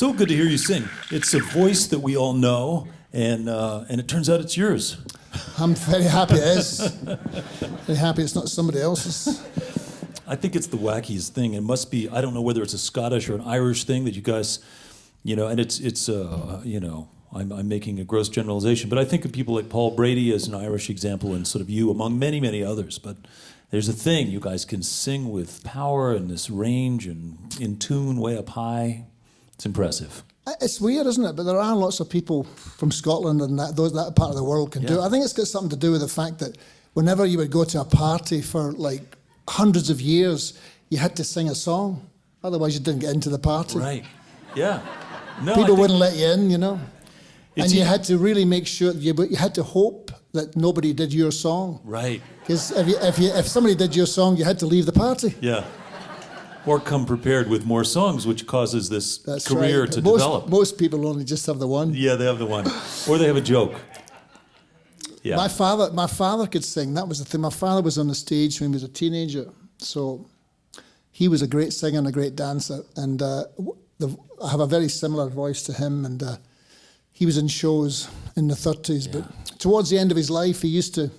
so good to hear you sing. It's a voice that we all know, and it turns out it's yours. I'm very happy it is. Very happy it's not somebody else's. I think it's the wackiest thing. It must be, I don't know whether it's a Scottish or an Irish thing that you guys, and it's I'm making a gross generalization, but I think of people like Paul Brady as an Irish example and sort of you among many, many others. But there's a thing, you guys can sing with power and this range and in tune way up high. It's impressive. It's weird, isn't it? But there are lots of people from Scotland and that part of the world can do it. I think it's got something to do with the fact that whenever you would go to a party for like hundreds of years, you had to sing a song. Otherwise, you didn't get into the party. Right. Yeah. No, People wouldn't let you in, And you e- had to really make sure, you had to hope that nobody did your song. Right. Because if somebody did your song, you had to leave the party. Yeah. Or come prepared with more songs, which causes this That's career right. to Most, develop. Most people only just have the one. Yeah, they have the one. Or they have a joke. Yeah. My father could sing. That was the thing. My father was on the stage when he was a teenager. So he was a great singer and a great dancer. And I have a very similar voice to him. And he was in shows in the 30s. Yeah. But towards the end of his life, he used to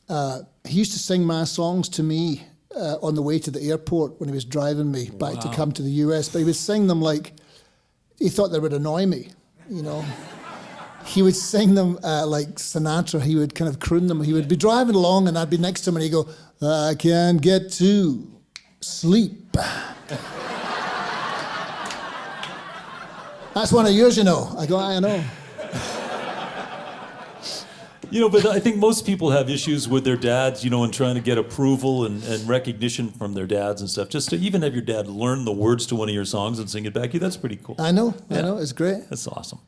sing my songs to me on the way to the airport when he was driving me back to come to the US. But he would sing them like he thought they would annoy me, He would sing them like Sinatra. He would kind of croon them. He would be driving along and I'd be next to him and he'd go, I can't get to sleep. That's one of yours, I go, I know. But I think most people have issues with their dads, and trying to get approval and recognition from their dads and stuff. Just to even have your dad learn the words to one of your songs and sing it back to you, that's pretty cool. I know, it's great. That's awesome.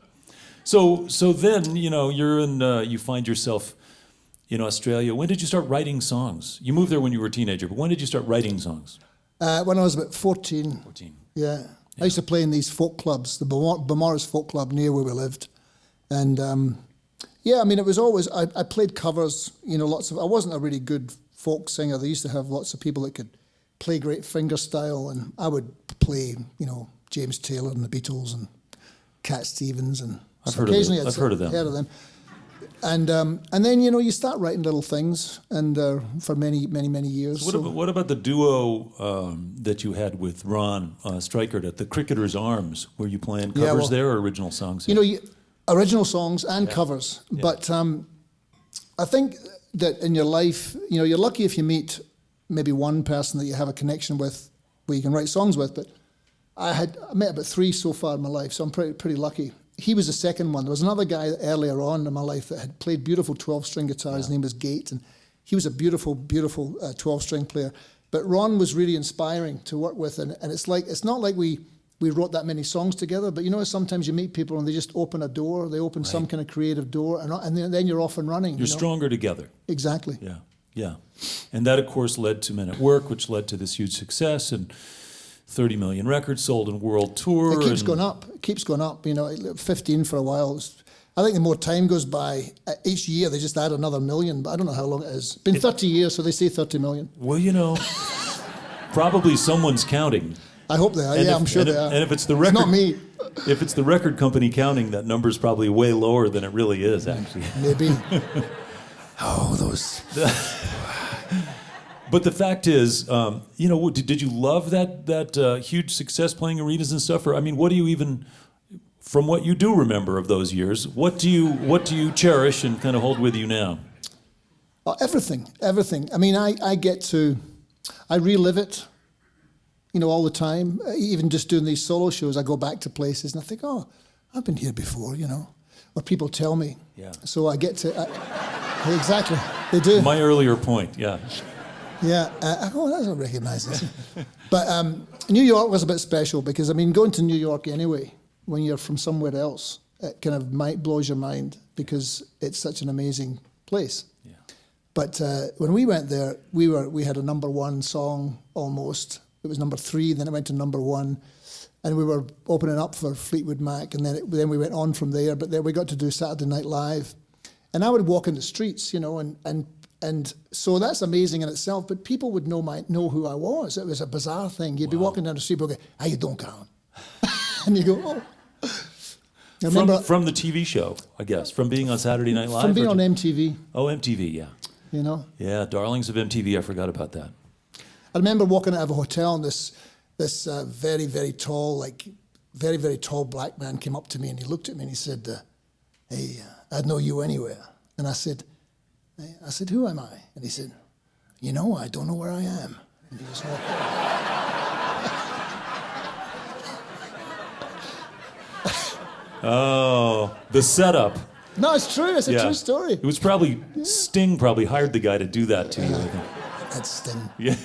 So then, you're in, you find yourself in Australia. When did you start writing songs? You moved there when you were a teenager, but when did you start writing songs? When I was about 14. 14. Yeah. I used to play in these folk clubs, the Beaumaris Folk Club near where we lived. And it was always, I played covers, I wasn't a really good folk singer. They used to have lots of people that could play great fingerstyle, and I would play, James Taylor and the Beatles and Cat Stevens, and I've heard of them. Heard of them. And then, you start writing little things, and for many, many, many years. What about the duo that you had with Ron Streichert at the Cricketer's Arms? Were you playing covers there or original songs? Original songs and covers. Yeah. But I think that in your life, you're lucky if you meet maybe one person that you have a connection with where you can write songs with. But I met about 3 so far in my life, so I'm pretty lucky. He was the second one. There was another guy earlier on in my life that had played beautiful 12-string guitar. His name was Gate, and he was a beautiful, beautiful 12-string player. But Ron was really inspiring to work with, and it's not like we wrote that many songs together, but sometimes you meet people and they just open a door, they open some kind of creative door, and then you're off and running. You're stronger together. Exactly. Yeah. And that, of course, led to Men at Work, which led to this huge success, and 30 million records sold in world tour. It keeps going up. It keeps going up. 15 for a while. I think the more time goes by, each year they just add another million, but I don't know how long it is. It's been 30 years, so they say 30 million. Well, probably someone's counting. I hope they are. I'm sure they are. And if it's the record, it's not me. If it's the record company counting, that number's probably way lower than it really is, actually. Maybe. Those. But the fact is, did you love that huge success playing arenas and stuff? Or what do you even, from what you do remember of those years, what do you cherish and kind of hold with you now? Everything. I relive it. All the time. Even just doing these solo shows, I go back to places and I think, I've been here before, or people tell me. Yeah. So I get to, exactly, they do. My earlier point, yeah. Yeah, I don't recognize this. But New York was a bit special because, going to New York anyway, when you're from somewhere else, it kind of blows your mind because it's such an amazing place. Yeah. But when we went there, we had a number 1 song almost. It was number 3, then it went to number 1, and we were opening up for Fleetwood Mac, and then we went on from there. But then we got to do Saturday Night Live, and I would walk in the streets, and so that's amazing in itself. But people would know who I was. It was a bizarre thing. You'd be walking down the street, people go, "How you doing, Colin?" And you go, oh. I remember From the TV show, I guess, from being on Saturday Night Live? from being on MTV, Oh, MTV, yeah. you know. Yeah, Darlings of MTV, I forgot about that. I remember walking out of a hotel and this very, very tall, very, very tall black man came up to me and he looked at me and he said, hey, I'd know you anywhere. And I said, who am I? And he said, you know, I don't know where I am. And he was walking. Oh, the setup. No, it's true. It's a true story. It was probably, Sting probably hired the guy to do that to you, I think. That's Sting. Yeah.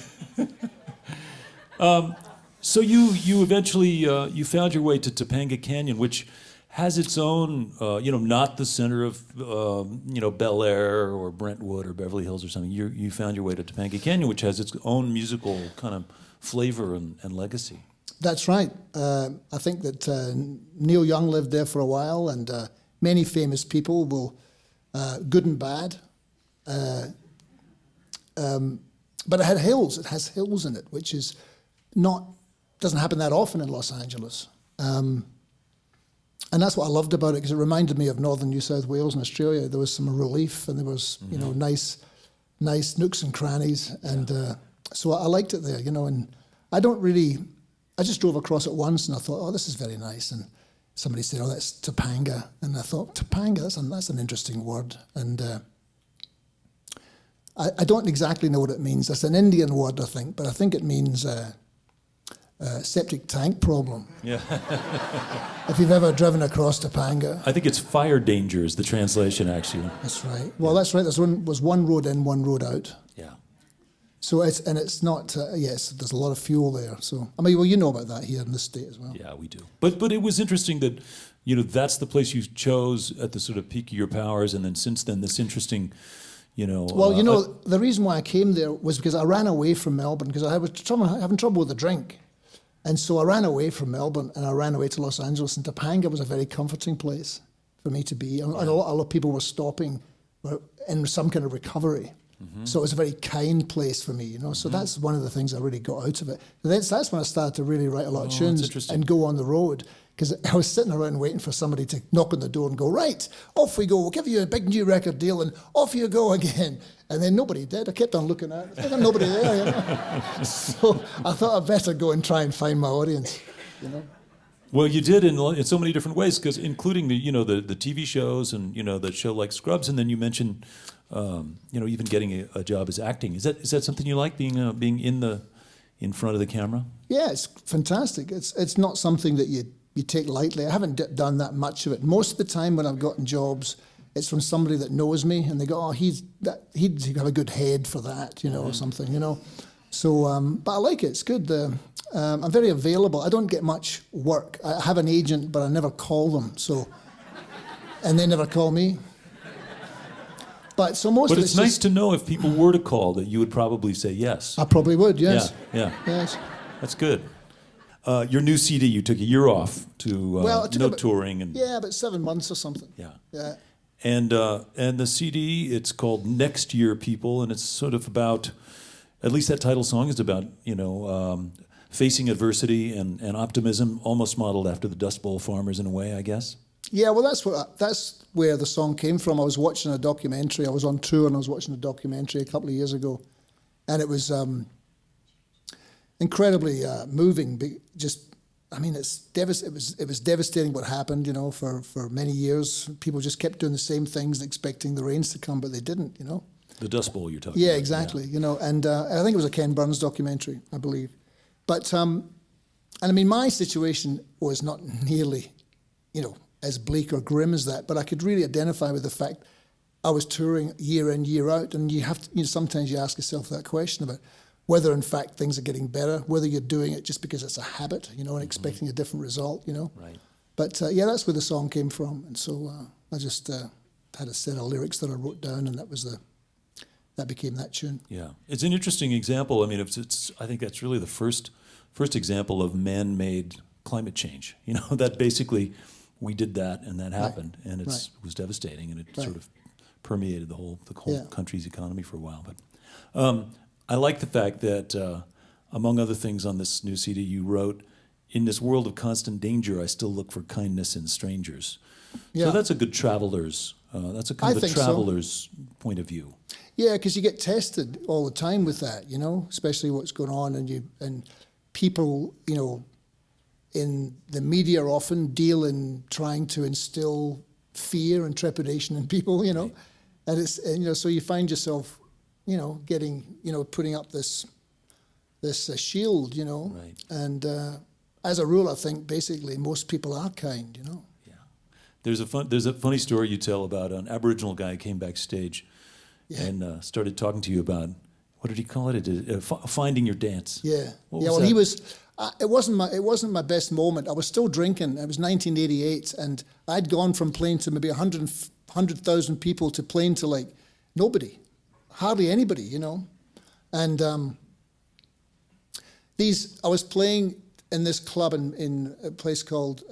So you eventually you found your way to Topanga Canyon, which has its own, not the center of Bel Air or Brentwood or Beverly Hills or something. You found your way to Topanga Canyon, which has its own musical kind of flavor and legacy. That's right. I think that Neil Young lived there for a while, and many famous people will, good and bad. But it had hills. It has hills in it, which is doesn't happen that often in Los Angeles. And that's what I loved about it, because it reminded me of northern New South Wales and Australia. There was some relief, and there was nice nooks and crannies, and so I liked it there. And I just drove across it once, and I thought, oh, this is very nice. And somebody said, oh, that's Topanga, and I thought, Topanga, that's an interesting word, and I don't exactly know what it means. That's an Indian word, I think, but I think it means septic tank problem. Yeah. If you've ever driven across Topanga. I think it's fire danger is the translation, actually. That's right. Well, that's right. Was one road in, one road out. Yeah. So it's not, yes, there's a lot of fuel there. So, you know about that here in this state as well. Yeah, we do. But it was interesting that, that's the place you chose at the sort of peak of your powers, and then since then, this interesting, Well, the reason why I came there was because I ran away from Melbourne, because I was having trouble with the drink. And so I ran away from Melbourne, and I ran away to Los Angeles, and Topanga was a very comforting place for me to be. And a lot of people were stopping in some kind of recovery. Mm-hmm. So it was a very kind place for me, So that's one of the things I really got out of it. That's when I started to really write a lot of tunes and go on the road. Because I was sitting around waiting for somebody to knock on the door and go, right, off we go. We'll give you a big new record deal, and off you go again. And then nobody did. I kept on looking at it. There's nobody there, So I thought I'd better go and try and find my audience, Well, you did in so many different ways, because including the TV shows and the show like Scrubs, and then you mentioned even getting a job as acting. Is that something you like, being in front of the camera? Yeah, it's fantastic. It's not something that you take lightly. I haven't done that much of it. Most of the time when I've gotten jobs, it's from somebody that knows me, and they go, oh, he'd have a good head for that, or something, So, but I like it. It's good. I'm very available. I don't get much work. I have an agent, but I never call them. So, and they never call me. But it's nice to know if people were to call that you would probably say yes. I probably would. Yes. Yeah. Yes. That's good. Your new CD, you took a year off to no touring and about 7 months or something. Yeah. And the CD, it's called Next Year People, and it's sort of about, at least that title song is about facing adversity and optimism, almost modeled after the Dust Bowl Farmers in a way, I guess. Yeah, well, that's where the song came from. I was watching a documentary. I was on tour and I was watching a documentary a couple of years ago, and it was incredibly moving. It was devastating what happened. For many years, people just kept doing the same things, expecting the rains to come, but they didn't. The Dust Bowl you're talking about. Yeah, exactly. And I think it was a Ken Burns documentary, I believe. But my situation was not nearly, as bleak or grim as that, but I could really identify with the fact I was touring year in, year out, and you have to, sometimes you ask yourself that question about whether in fact things are getting better, whether you're doing it just because it's a habit, and expecting a different result, Right. But that's where the song came from, and so I just had a set of lyrics that I wrote down, and that became that tune. Yeah, it's an interesting example. I think that's really the first example of man-made climate change. That basically we did that and that happened, and it was devastating, and it sort of permeated the whole country's economy for a while. But I like the fact that among other things on this new CD, you wrote, in this world of constant danger, I still look for kindness in strangers. Yeah. So that's a good traveler's. That's a kind of a think so. traveler's point of view. Yeah, because you get tested all the time with that, you know, especially what's going on, and people, you know, in the media often deal in trying to instill fear and trepidation in people, you know, and you know, so you find yourself, you know, putting up this shield, you know, and as a rule, I think basically most people are kind, you know. Yeah, there's a funny story you tell about an Aboriginal guy who came backstage and started talking to you about, what did he call it? Finding your dance. Yeah, Well, he was. It wasn't my best moment. I was still drinking. It was 1988, and I'd gone from playing to maybe 100,000 people to playing to like nobody, hardly anybody, you know. And I was playing in this club in a place called.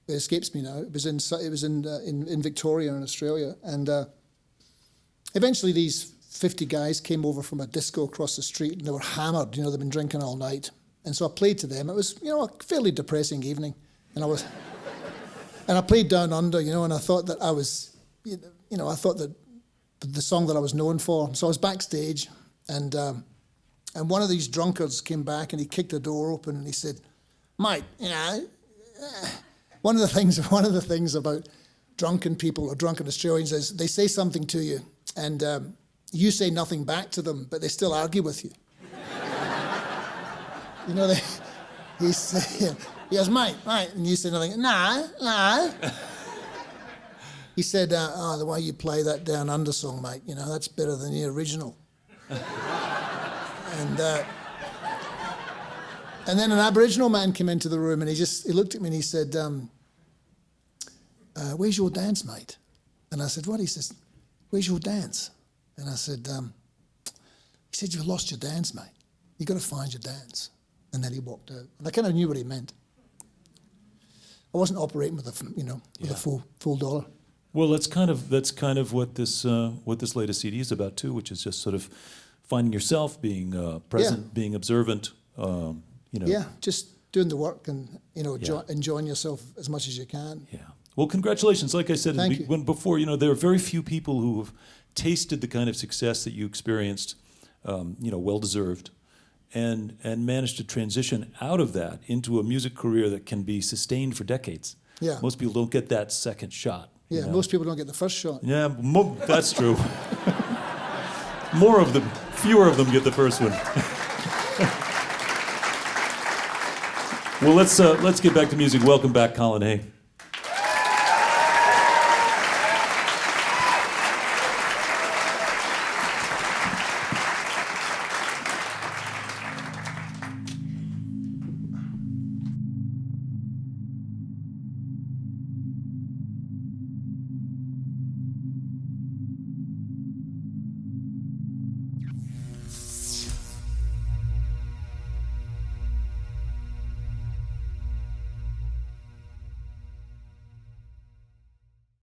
It escapes me now. It was in Victoria in Australia, and eventually these 50 guys came over from a disco across the street, and they were hammered. You know, they'd been drinking all night, and so I played to them. It was, you know, a fairly depressing evening, and I played Down Under, you know, and I thought that I was, you know, I thought that the song that I was known for. So I was backstage, and one of these drunkards came back, and he kicked the door open, and he said, "Mate, you know, one of the things about drunken people or drunken Australians is they say something to you, and you say nothing back to them, but they still argue with you." You know, he goes, mate, and you say nothing. No. He said, the way you play that Down Under song, mate, you know, that's better than the original. And then an Aboriginal man came into the room, and he looked at me and he said, "Where's your dance, mate?" And I said, "What?" He says, "Where's your dance?" And I said, he said, "You've lost your dance, mate. You've got to find your dance." And then he walked out. And I kind of knew what he meant. I wasn't operating with a full dollar. Well, that's kind of what this latest CD is about too, which is just sort of finding yourself, being present, being observant. You know. Yeah, just doing the work and, you know, enjoying yourself as much as you can. Yeah. Well, congratulations. Like I said before, you know, there are very few people who have tasted the kind of success that you experienced, you know, well-deserved, and managed to transition out of that into a music career that can be sustained for decades. Yeah. Most people don't get that second shot. Yeah, you know? Most people don't get the first shot. Yeah, that's true. Fewer of them get the first one. Well, let's get back to music. Welcome back, Colin Hay.